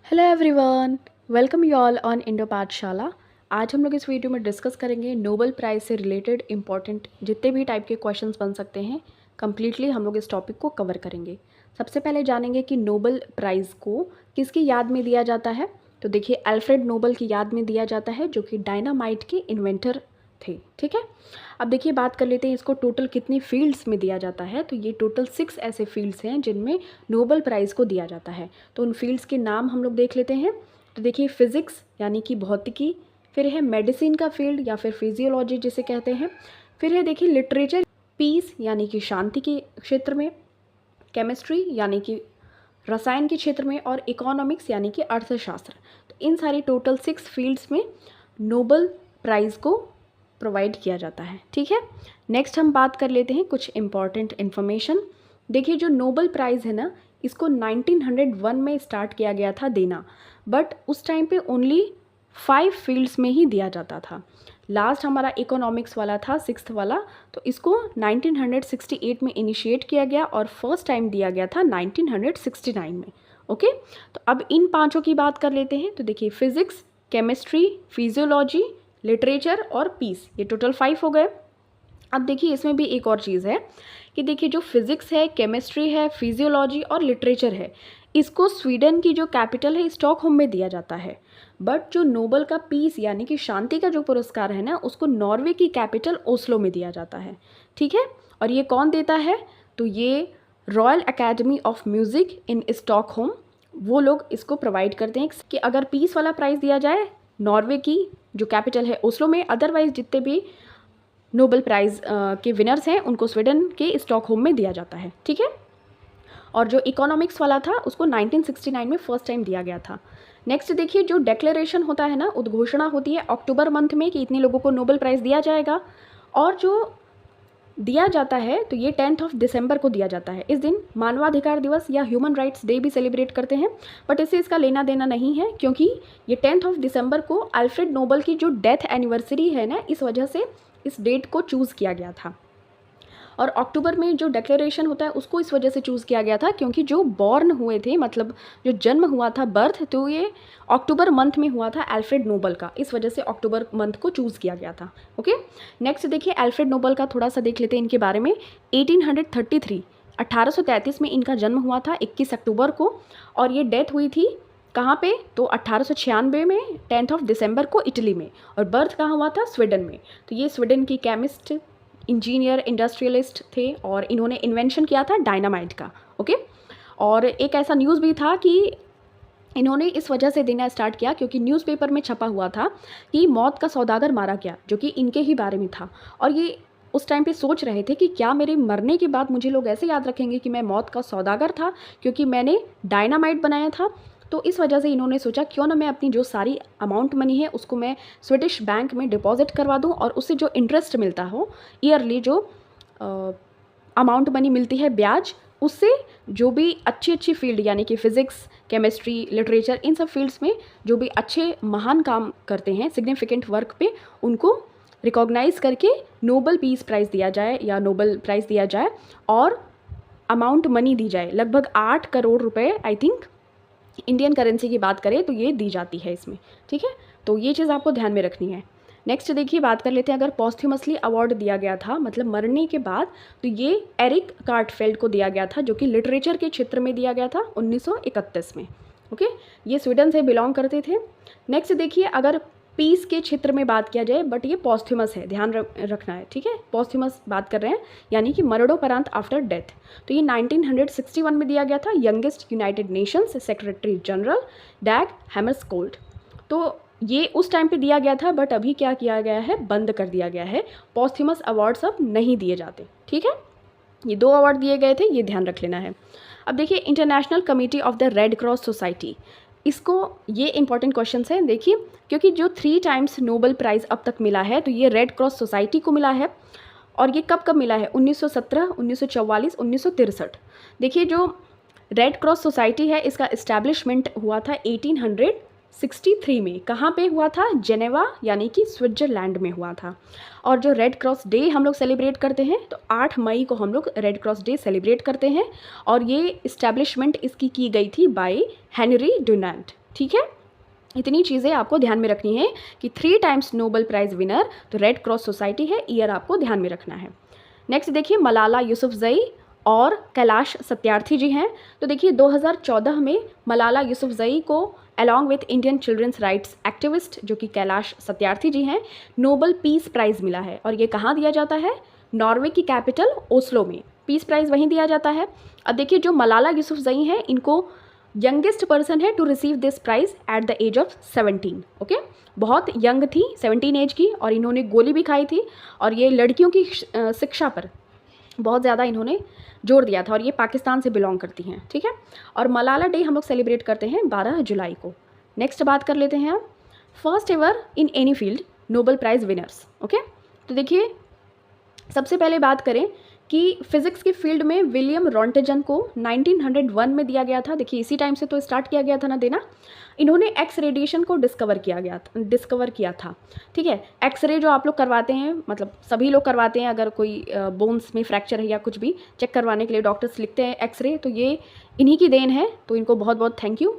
Hello everyone, welcome you all on Indo पाठशाला। आज हम लोग इस वीडियो में डिस्कस करेंगे नोबेल प्राइज़ से रिलेटेड इंपॉर्टेंट जितने भी टाइप के क्वेश्चंस बन सकते हैं। कम्प्लीटली हम लोग इस टॉपिक को कवर करेंगे। सबसे पहले जानेंगे कि नोबेल प्राइज़ को किसकी याद में दिया जाता है। तो देखिए, अल्फ्रेड नोबेल की याद में दिया जाता है, जो कि डायनामाइट के इन्वेंटर थे। ठीक है, अब देखिए बात कर लेते हैं इसको टोटल कितनी फील्ड्स में दिया जाता है। तो ये टोटल 6 ऐसे फील्ड्स हैं जिनमें नोबेल प्राइज़ को दिया जाता है। तो उन फील्ड्स के नाम हम लोग देख लेते हैं। तो देखिए, फिज़िक्स यानी कि भौतिकी, फिर है मेडिसिन का फील्ड या फिर फिजियोलॉजी जिसे कहते हैं, फिर है देखिए लिटरेचर, पीस यानी कि शांति के क्षेत्र में, केमिस्ट्री यानी कि रसायन के क्षेत्र में, और इकोनॉमिक्स यानी कि अर्थशास्त्र। तो इन सारी टोटल 6 फील्ड्स में नोबेल प्राइज़ को प्रोवाइड किया जाता है। ठीक है, नेक्स्ट हम बात कर लेते हैं कुछ इम्पॉर्टेंट इन्फॉर्मेशन। देखिए, जो नोबेल प्राइज़ है ना, इसको 1901 में स्टार्ट किया गया था देना, बट उस टाइम पे ओनली 5 फील्ड्स में ही दिया जाता था। लास्ट हमारा इकोनॉमिक्स वाला था, 6th वाला, तो इसको 1968 में इनिशिएट किया गया और फर्स्ट टाइम दिया गया था 1969 में। ओके, तो अब इन पांचों की बात कर लेते हैं। तो देखिए, फिजिक्स, केमिस्ट्री, फिजियोलॉजी, लिटरेचर और पीस, ये टोटल 5 हो गए। अब देखिए, इसमें भी एक और चीज़ है कि देखिए, जो फिज़िक्स है, केमिस्ट्री है, फिजियोलॉजी और लिटरेचर है, इसको स्वीडन की जो कैपिटल है स्टॉकहोम में दिया जाता है। बट जो नोबेल का पीस यानी कि शांति का जो पुरस्कार है ना, उसको नॉर्वे की कैपिटल ओस्लो में दिया जाता है। ठीक है, और ये कौन देता है? तो ये royal academy of music in Stockholm, वो लोग इसको प्रोवाइड करते हैं कि अगर पीस वाला प्राइज़ दिया जाए नॉर्वे की जो कैपिटल है ओस्लो में, अदरवाइज जितने भी नोबेल प्राइज़ के विनर्स हैं उनको स्वीडन के स्टॉकहोम में दिया जाता है। ठीक है, और जो इकोनॉमिक्स वाला था उसको 1969 में फर्स्ट टाइम दिया गया था। नेक्स्ट देखिए, जो डिक्लेरेशन होता है ना, उद्घोषणा होती है अक्टूबर मंथ में कि इतने लोगों को नोबेल प्राइज़ दिया जाएगा, और जो दिया जाता है तो ये 10 दिसंबर को दिया जाता है। इस दिन मानवाधिकार दिवस या ह्यूमन राइट्स डे भी सेलिब्रेट करते हैं, बट इससे इसका लेना देना नहीं है, क्योंकि ये 10 दिसंबर को अल्फ्रेड नोबेल की जो डेथ एनिवर्सरी है ना, इस वजह से इस डेट को चूज़ किया गया था। और अक्टूबर में जो डिक्लेरेशन होता है उसको इस वजह से चूज़ किया गया था क्योंकि जो बॉर्न हुए थे, मतलब जो जन्म हुआ था, बर्थ, तो ये अक्टूबर मंथ में हुआ था अल्फ्रेड नोबेल का, इस वजह से अक्टूबर मंथ को चूज़ किया गया था। ओके, नेक्स्ट देखिए, अल्फ्रेड नोबेल का थोड़ा सा देख लेते हैं इनके बारे में। 1833 में इनका जन्म हुआ था 21 अक्टूबर को, और ये डेथ हुई थी कहाँ पे? तो 1896 में 10 दिसंबर को इटली में, और बर्थ कहाँ हुआ था? स्वीडन में। तो ये स्वीडन की केमिस्ट, इंजीनियर, इंडस्ट्रियलिस्ट थे, और इन्होंने इन्वेंशन किया था डायनामाइट का। ओके, और एक ऐसा न्यूज़ भी था कि इन्होंने इस वजह से देना स्टार्ट किया क्योंकि न्यूज़पेपर में छपा हुआ था कि मौत का सौदागर मारा गया, जो कि इनके ही बारे में था। और ये उस टाइम पे सोच रहे थे कि क्या मेरे मरने के बाद मुझे लोग ऐसे याद रखेंगे कि मैं मौत का सौदागर था क्योंकि मैंने डायनामाइट बनाया था। तो इस वजह से इन्होंने सोचा क्यों ना मैं अपनी जो सारी अमाउंट मनी है उसको मैं स्वीडिश बैंक में डिपॉजिट करवा दूं, और उससे जो इंटरेस्ट मिलता हो ईयरली, जो अमाउंट मनी मिलती है ब्याज, उससे जो भी अच्छी अच्छी फील्ड यानी कि फ़िज़िक्स, केमिस्ट्री, लिटरेचर, इन सब फील्ड्स में जो भी अच्छे महान काम करते हैं, सिग्निफिकेंट वर्क पे, उनको रिकॉग्नाइज़ करके नोबेल पीस प्राइज़ दिया जाए या नोबेल प्राइज़ दिया जाए, और अमाउंट मनी दी जाए लगभग 8 करोड़ रुपए, आई थिंक इंडियन करेंसी की बात करें तो ये दी जाती है इसमें। ठीक है, तो ये चीज़ आपको ध्यान में रखनी है। नेक्स्ट देखिए, बात कर लेते हैं अगर पॉस्थ्यूमसली अवार्ड दिया गया था, मतलब मरने के बाद, तो ये एरिक कार्टफेल्ड को दिया गया था, जो कि लिटरेचर के क्षेत्र में दिया गया था 1931 में। ओके, ये स्वीडन से बिलोंग करते थे। नेक्स्ट देखिए, अगर पीस के क्षेत्र में बात किया जाए, बट ये पॉस्थ्यूमस है, ध्यान रखना है। ठीक है, पॉस्थ्यूमस बात कर रहे हैं, यानी कि मरणोपरांत आफ्टर डेथ। तो ये 1961 में दिया गया था youngest United Nations secretary general Dag Hammarskjold. तो ये उस टाइम पे दिया गया था, बट अभी क्या किया गया है? बंद कर दिया गया है, पॉस्थ्यूमस अवार्ड्स अब नहीं दिए जाते। ठीक है, ये 2 अवार्ड दिए गए थे, ये ध्यान रख लेना है। अब देखिए, international committee of the red cross society, इसको, ये इंपॉर्टेंट क्वेश्चन है देखिए, क्योंकि जो 3 टाइम्स नोबेल प्राइज़ अब तक मिला है, तो ये रेड क्रॉस सोसाइटी को मिला है, और ये कब कब मिला है? 1917, 1944, 1963। देखिए, जो रेड क्रॉस सोसाइटी है, इसका इस्टेब्लिशमेंट हुआ था 1863 में। कहाँ पे हुआ था? जेनेवा यानी कि स्विट्ज़रलैंड में हुआ था। और जो रेड क्रॉस डे हम लोग सेलिब्रेट करते हैं, तो 8 मई को हम लोग रेड क्रॉस डे सेलिब्रेट करते हैं, और ये इस्टेब्लिशमेंट इसकी की गई थी बाय हेनरी डुनांट। ठीक है, इतनी चीज़ें आपको ध्यान में रखनी है कि 3 टाइम्स नोबेल प्राइज़ विनर तो रेड क्रॉस सोसाइटी है, ईयर आपको ध्यान में रखना है। नेक्स्ट देखिए मलाला यूसुफजई और कैलाश सत्यार्थी जी हैं। तो देखिए 2014 में मलाला यूसुफजई को along with Indian children's rights activist जो कि कैलाश सत्यार्थी जी हैं, नोबेल पीस प्राइज़ मिला है। और ये कहाँ दिया जाता है? नॉर्वे की कैपिटल ओस्लो में पीस प्राइज़ वहीं दिया जाता है। अब देखिए जो मलाला यूसुफजई हैं, इनको यंगेस्ट पर्सन है to receive this prize at the age of 17। Okay, बहुत यंग थी, 17 एज की, और इन्होंने गोली भी खाई थी और ये लड़कियों की शिक्षा पर बहुत ज़्यादा इन्होंने जोर दिया था, और ये पाकिस्तान से बिलोंग करती हैं। ठीक है, और मलाला डे हम लोग सेलिब्रेट करते हैं 12 जुलाई को। नेक्स्ट बात कर लेते हैं हम first ever in any field Nobel prize winners. Okay, तो देखिए सबसे पहले बात करें कि फिज़िक्स की फील्ड में विलियम रॉन्टेजन को 1901 में दिया गया था। देखिए इसी टाइम से तो स्टार्ट किया गया था ना देना। इन्होंने एक्स रेडिएशन को डिस्कवर किया था। ठीक है, एक्सरे जो आप लोग करवाते हैं, मतलब सभी लोग करवाते हैं, अगर कोई बोन्स में फ्रैक्चर है या कुछ भी चेक करवाने के लिए डॉक्टर्स लिखते हैं एक्सरे, तो ये इन्हीं की देन है, तो इनको बहुत बहुत थैंक यू।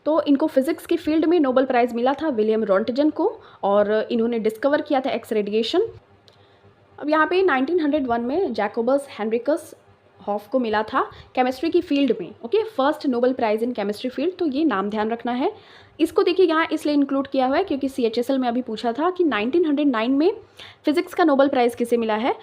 तो इनको फिज़िक्स की फील्ड में नोबेल प्राइज़ मिला था विलियम रॉन्टेजन को, और इन्होंने डिस्कवर किया था एक्स रेडिएशन। अब यहाँ पे 1901 में जैकोबस हेनरिकस हॉफ को मिला था केमिस्ट्री की फील्ड में। Okay, first Nobel prize in chemistry field, तो ये नाम ध्यान रखना है। इसको देखिए यहाँ इसलिए इंक्लूड किया हुआ है क्योंकि CHSL में अभी पूछा था कि 1909 में फिज़िक्स का नोबेल प्राइज़ किसे मिला है?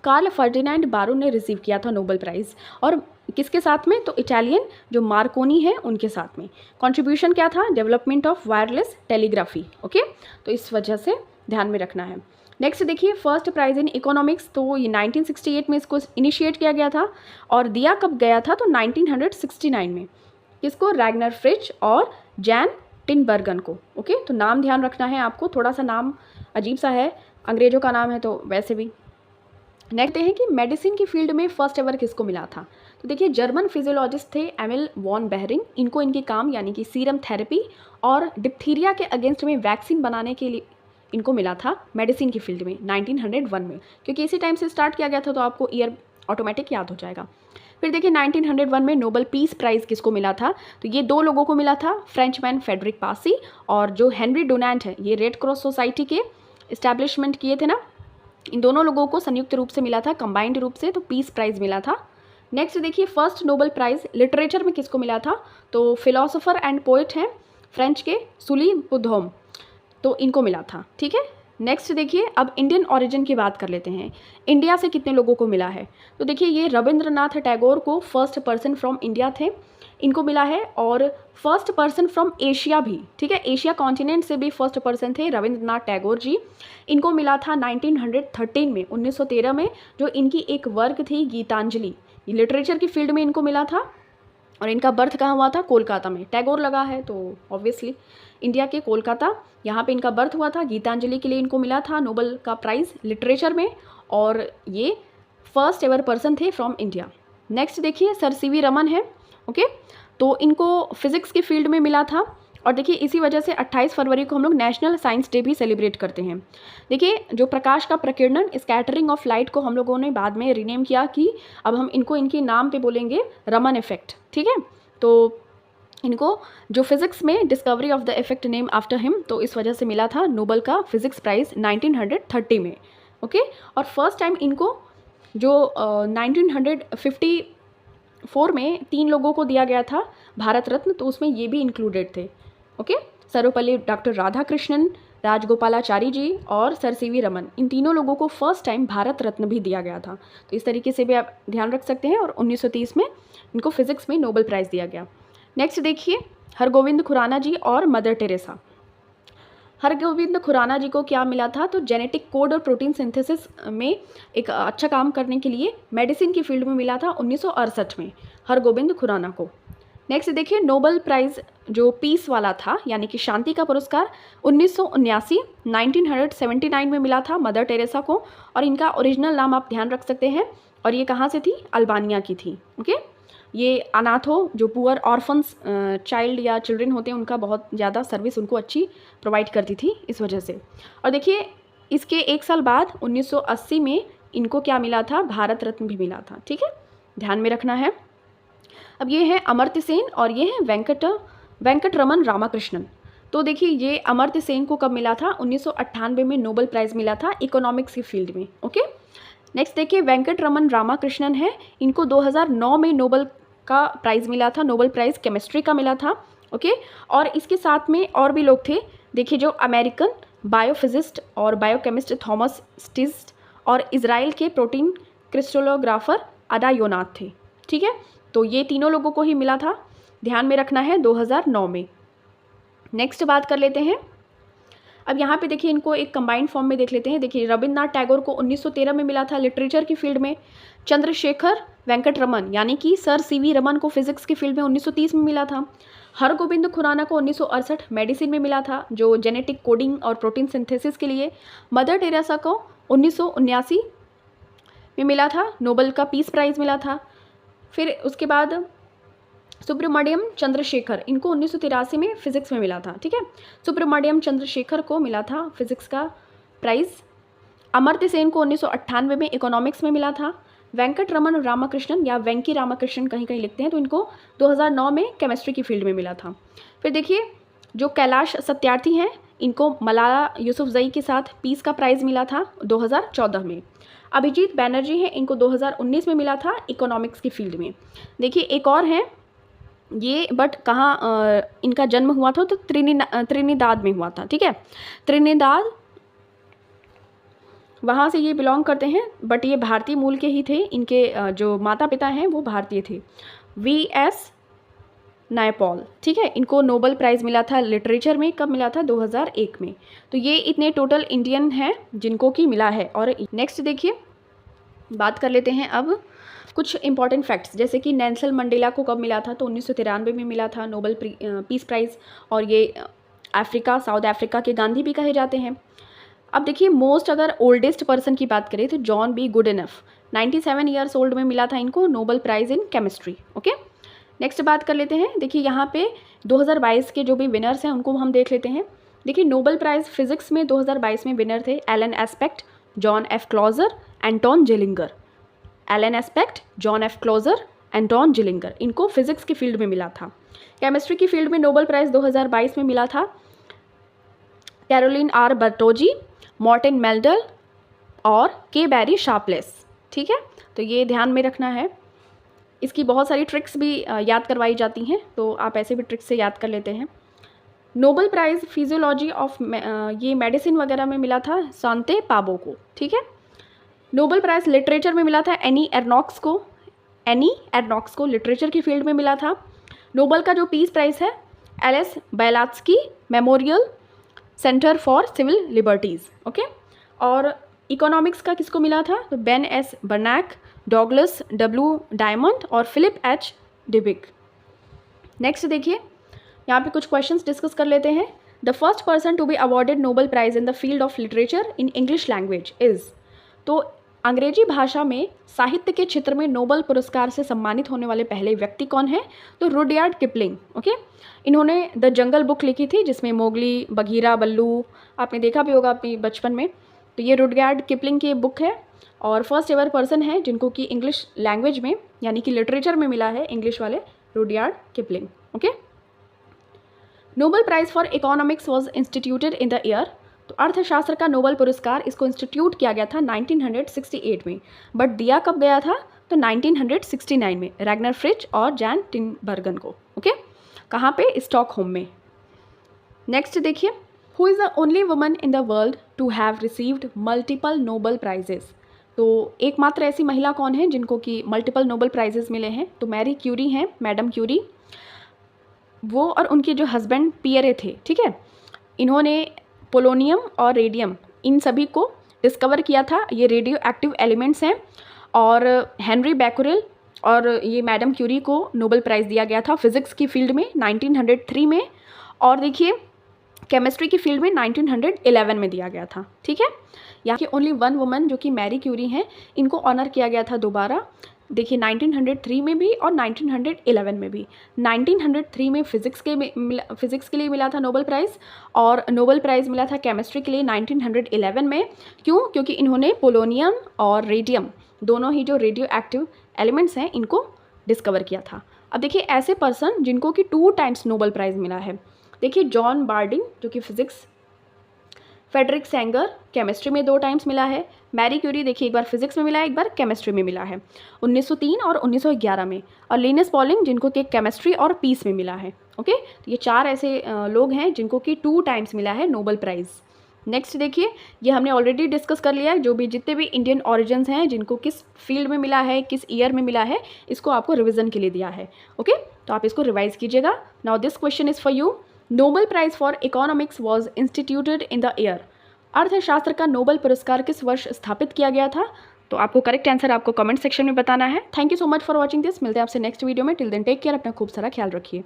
कार्ल फर्डिनेंड बारून ने रिसीव किया था नोबेल प्राइज़, और किसके साथ में? तो इटालियन जो मार्कोनी है उनके साथ में। कॉन्ट्रीब्यूशन क्या था? Development of wireless telegraphy. Okay, तो इस वजह से ध्यान में रखना है। नेक्स्ट देखिए फर्स्ट प्राइज़ इन इकोनॉमिक्स, तो ये 1968 में इसको इनिशिएट किया गया था, और दिया कब गया था? तो 1969 में। किसको? रैगनर फ्रिच और जैन टिनबर्गन को। ओके, तो नाम ध्यान रखना है आपको, थोड़ा सा नाम अजीब सा है, अंग्रेज़ों का नाम है तो वैसे भी। नेक्स्ट है कि मेडिसिन की फील्ड में फर्स्ट एवर किसको मिला था? तो देखिए जर्मन फिजियोलॉजिस्ट थे एमिल वॉन बेहरिंग। इनको इनके काम यानी कि सीरम थेरेपी और डिप्थीरिया के अगेंस्ट में वैक्सीन बनाने के लिए इनको मिला था मेडिसिन की फील्ड में 1901 में, क्योंकि इसी टाइम से स्टार्ट किया गया था, तो आपको ईयर ऑटोमेटिक याद हो जाएगा। फिर देखिए 1901 में नोबेल पीस प्राइज़ किसको मिला था? तो ये 2 लोगों को मिला था, फ्रेंचमैन फेडरिक पासी और जो हेनरी डोनाल्ड है, ये रेड क्रॉस सोसाइटी के इस्टेब्लिशमेंट किए थे ना, इन दोनों लोगों को संयुक्त रूप से मिला था, कंबाइंड रूप से, तो पीस प्राइज़ मिला था। नेक्स्ट देखिए फर्स्ट नोबेल प्राइज़ लिटरेचर में किसको मिला था? तो फिलोसोफर एंड पोइट हैं फ्रेंच के सुली बुधोम, तो इनको मिला था। ठीक है, नेक्स्ट देखिए अब इंडियन ओरिजिन की बात कर लेते हैं। इंडिया से कितने लोगों को मिला है? तो देखिए ये रविंद्रनाथ टैगोर को फर्स्ट पर्सन फ्रॉम इंडिया थे, इनको मिला है, और फर्स्ट पर्सन फ्रॉम एशिया भी। ठीक है, एशिया कॉन्टिनेंट से भी फर्स्ट पर्सन थे रविंद्रनाथ टैगोर जी, इनको मिला था 1913 में, 1913 में, जो इनकी एक वर्क थी गीतांजलि, ये लिटरेचर की फील्ड में इनको मिला था, और इनका बर्थ कहाँ हुआ था? कोलकाता में। टैगोर लगा है तो ऑब्वियसली इंडिया के कोलकाता, यहाँ पे इनका बर्थ हुआ था। गीतांजलि के लिए इनको मिला था नोबेल का प्राइज़ लिटरेचर में, और ये फर्स्ट एवर पर्सन थे फ्रॉम इंडिया। नेक्स्ट देखिए सर CV रमन है। ओके, तो इनको फिज़िक्स की फील्ड में मिला था, और देखिए इसी वजह से 28 फरवरी को हम लोग नेशनल साइंस डे भी सेलिब्रेट करते हैं। देखिए जो प्रकाश का प्रकीर्णन, स्कैटरिंग ऑफ लाइट को हम लोगों ने बाद में रीनेम किया कि अब हम इनको इनके नाम पे बोलेंगे रमन इफेक्ट। ठीक है, तो इनको जो फिज़िक्स में discovery of the effect name after him, तो इस वजह से मिला था नोबेल का फिज़िक्स प्राइज़ 1930 में। ओके, और फर्स्ट टाइम इनको जो 1954 में 3 लोगों को दिया गया था भारत रत्न, तो उसमें ये भी इंक्लूडेड थे। ओके, सर्वपल्ली डॉक्टर राधाकृष्णन, राजगोपालाचारी जी और सर CV रमन, इन तीनों लोगों को फर्स्ट टाइम भारत रत्न भी दिया गया था, तो इस तरीके से भी आप ध्यान रख सकते हैं। और 1930 में इनको फिज़िक्स में नोबेल प्राइज़ दिया गया। नेक्स्ट देखिए हरगोविंद खुराना जी और मदर टेरेसा। हरगोविंद खुराना जी को क्या मिला था? तो जेनेटिक कोड और प्रोटीन सिंथेसिस में एक अच्छा काम करने के लिए मेडिसिन की फील्ड में मिला था 1968 में हरगोविंद खुराना को। नेक्स्ट देखिए नोबेल प्राइज़ जो पीस वाला था यानी कि शांति का पुरस्कार 1979 में मिला था मदर टेरेसा को, और इनका ओरिजिनल नाम आप ध्यान रख सकते हैं, और ये कहाँ से थी? अल्बानिया की थी। ओके, ये अनाथों जो पुअर ऑर्फन्स चाइल्ड या चिल्ड्रन होते हैं उनका बहुत ज़्यादा सर्विस उनको अच्छी प्रोवाइड करती थी इस वजह से। और देखिए इसके 1 साल बाद 1980 में इनको क्या मिला था? भारत रत्न भी मिला था। ठीक है, ध्यान में रखना है। अब ये है अमर्त्य सेन और ये है वेंकट वेंकट रमन रामाकृष्णन। तो देखिए ये अमर्त्य सेन को कब मिला था, 1998 में नोबेल प्राइज़ मिला था इकोनॉमिक्स की फील्ड में। ओके, नेक्स्ट देखिए वेंकट रमन रामाकृष्णन है, इनको 2009 में नोबेल का प्राइज़ मिला था, नोबेल प्राइज़ केमिस्ट्री का मिला था। ओके, और इसके साथ में और भी लोग थे, देखिए जो अमेरिकन बायोफिजिस्ट और बायोकेमिस्ट थॉमस स्टिस्ट और इजराइल के प्रोटीन क्रिस्टलोग्राफर अदा योनाथ थे। ठीक है, तो ये तीनों लोगों को ही मिला था, ध्यान में रखना है 2009 में। नेक्स्ट बात कर लेते हैं, अब यहाँ पे देखिए इनको एक कंबाइंड फॉर्म में देख लेते हैं। देखिए रविन्द्रनाथ टैगोर को 1913 में मिला था लिटरेचर की फील्ड में, चंद्रशेखर वेंकट रमन यानी कि सर सीवी रमन को फिजिक्स की फील्ड में 1930 में मिला था। हरगोबिंद खुराना को 1968 मेडिसिन में मिला था, जो जेनेटिक कोडिंग और प्रोटीन सिंथेसिस के लिए। मदर टेरेसा को 1979 में मिला था, नोबेल का पीस प्राइज़ मिला था। फिर उसके बाद सुब्रमण्यम चंद्रशेखर, इनको 1983 में फिजिक्स में मिला था। ठीक है, सुब्रमण्यम चंद्रशेखर को मिला था फिजिक्स का प्राइज़। अमर्त्य सेन को 1998 में इकोनॉमिक्स में मिला था। वेंकट रमन रामाकृष्णन या वेंकी रामाकृष्णन कहीं कहीं लिखते हैं, तो इनको 2009 में केमिस्ट्री की फील्ड में मिला था। फिर देखिए जो कैलाश सत्यार्थी हैं, इनको मलाला यूसुफजई के साथ पीस का प्राइज़ मिला था 2014 में। अभिजीत बैनर्जी हैं, इनको 2019 में मिला था इकोनॉमिक्स की फील्ड में। देखिए एक और हैं ये, बट कहाँ इनका जन्म हुआ था, तो त्रिनिदाद में हुआ था। ठीक है, त्रिनिदाद वहाँ से ये बिलोंग करते हैं, बट ये भारतीय मूल के ही थे, इनके जो माता पिता हैं वो भारतीय थे, वीएस नायपॉल। ठीक है, इनको नोबेल प्राइज़ मिला था लिटरेचर में, कब मिला था, 2001 में। तो ये इतने टोटल इंडियन हैं जिनको कि मिला है। और नेक्स्ट देखिए बात कर लेते हैं अब कुछ इंपॉर्टेंट फैक्ट्स, जैसे कि नेल्सन मंडेला को कब मिला था, तो 1993 में मिला था नोबेल पीस प्राइज़, और ये साउथ अफ्रीका के गांधी भी कहे जाते हैं। अब देखिए मोस्ट अगर ओल्डेस्ट पर्सन की बात करें तो John B Goodenough, 97 years old में मिला था इनको Nobel prize in chemistry. Okay, next बात कर लेते हैं, देखिए यहाँ पे 2022 के जो भी विनर्स हैं उनको हम देख लेते हैं। देखिए नोबेल प्राइज़ फिजिक्स में 2022 में विनर थे Alain Aspect, John F Clauser, Anton Zeilinger. Alain Aspect, John F Clauser, Anton Zeilinger, इनको फिजिक्स की फील्ड में मिला था। केमिस्ट्री की फील्ड में नोबेल प्राइज़ 2022 में मिला था Caroline are Bertozzi, Morton Meldal और के बैरी शार्पलेस। ठीक है, तो ये ध्यान में रखना है। इसकी बहुत सारी ट्रिक्स भी याद करवाई जाती हैं, तो आप ऐसे भी ट्रिक्स से याद कर लेते हैं। नोबेल प्राइज़ फिजियोलॉजी ऑफ ये मेडिसिन वगैरह में मिला था सांते पाबो को। ठीक है, नोबेल प्राइज़ लिटरेचर में मिला था एनी एर्नॉक्स को लिटरेचर की फील्ड में मिला था। नोबेल का जो पीस प्राइज़ है Ales. Bialiatski Memorial Center for Civil Liberties. Okay, और इकोनॉमिक्स का किसको मिला था, तो Ben S Bernanke, Douglas W Diamond और फिलिप एच डिबिक। नेक्स्ट देखिए यहाँ पे कुछ क्वेश्चंस डिस्कस कर लेते हैं। The first person to be awarded Nobel prize in the field of literature in English language is, तो अंग्रेजी भाषा में साहित्य के क्षेत्र में नोबेल पुरस्कार से सम्मानित होने वाले पहले व्यक्ति कौन है, तो रुडयार्ड किपलिंग। ओके, इन्होंने द जंगल बुक लिखी थी जिसमें मोगली, बघीरा, बल्लू आपने देखा भी होगा अपनी बचपन में, तो ये रुडयार्ड किपलिंग की बुक है और फर्स्ट एवर पर्सन है जिनको कि इंग्लिश लैंग्वेज में यानी कि लिटरेचर में मिला है, इंग्लिश वाले Rudyard Kipling. Okay, Nobel prize for economics was instituted in the year, तो अर्थशास्त्र का नोबेल पुरस्कार इसको इंस्टीट्यूट किया गया था 1968 में, बट दिया कब गया था, तो 1969 में रैगनर फ्रिच और जैन टिनबर्गन को। ओके, कहाँ पे, स्टॉकहोम में। नेक्स्ट देखिए, who is the only woman in the world to have received multiple Nobel prizes, तो एकमात्र ऐसी महिला कौन है जिनको कि मल्टीपल नोबेल प्राइजेस मिले हैं, तो मैरी क्यूरी हैं, मैडम क्यूरी। वो और उनके जो हस्बैंड पियरे थे, ठीक है, इन्होंने पोलोनियम और रेडियम इन सभी को डिस्कवर किया था, ये रेडियो एक्टिव एलिमेंट्स हैं। और हेनरी बैकुरेल और ये मैडम क्यूरी को नोबेल प्राइज़ दिया गया था फिज़िक्स की फील्ड में 1903 में, और देखिए केमिस्ट्री की फील्ड में 1911 में दिया गया था। ठीक है, यहाँ की ओनली वन वुमन जो कि मैरी क्यूरी हैं, इनको ऑनर किया गया था दोबारा, देखिए 1903 में भी और 1911 में भी। 1903 में फ़िज़िक्स के लिए मिला था नोबेल प्राइज़, और नोबेल प्राइज़ मिला था केमिस्ट्री के लिए 1911 में। क्यों, क्योंकि इन्होंने पोलोनियम और रेडियम दोनों ही जो रेडियो एक्टिव एलिमेंट्स हैं इनको डिस्कवर किया था। अब देखिए ऐसे पर्सन जिनको कि 2 टाइम्स नोबेल प्राइज़ मिला है। देखिए जॉन बार्डिन जो कि फिज़िक्स, फ्रेडरिक सैंगर केमिस्ट्री में 2 टाइम्स मिला है। मैरी क्यूरी देखिए एक बार फिजिक्स में मिला है, एक बार केमिस्ट्री में मिला है 1903 और 1911 में। और लिनस पॉलिंग जिनको कि केमिस्ट्री और पीस में मिला है। ओके, तो ये 4 ऐसे लोग हैं जिनको कि 2 टाइम्स मिला है नोबेल प्राइज़। नेक्स्ट देखिए, ये हमने ऑलरेडी डिस्कस कर लिया है, जो भी जितने भी इंडियन ऑरिजिन्स हैं जिनको किस फील्ड में मिला है, किस ईयर में मिला है, इसको आपको रिविज़न के लिए दिया है। ओके, तो आप इसको रिवाइज कीजिएगा। Now this question is for you. Nobel prize for economics was instituted in the year. अर्थशास्त्र का नोबेल पुरस्कार किस वर्ष स्थापित किया गया था? तो आपको करेक्ट आंसर आपको कमेंट सेक्शन में बताना है। Thank you so much for watching this. मिलते हैं आपसे नेक्स्ट वीडियो में। टिल देन टेक केयर, अपना खूब सारा ख्याल रखिए।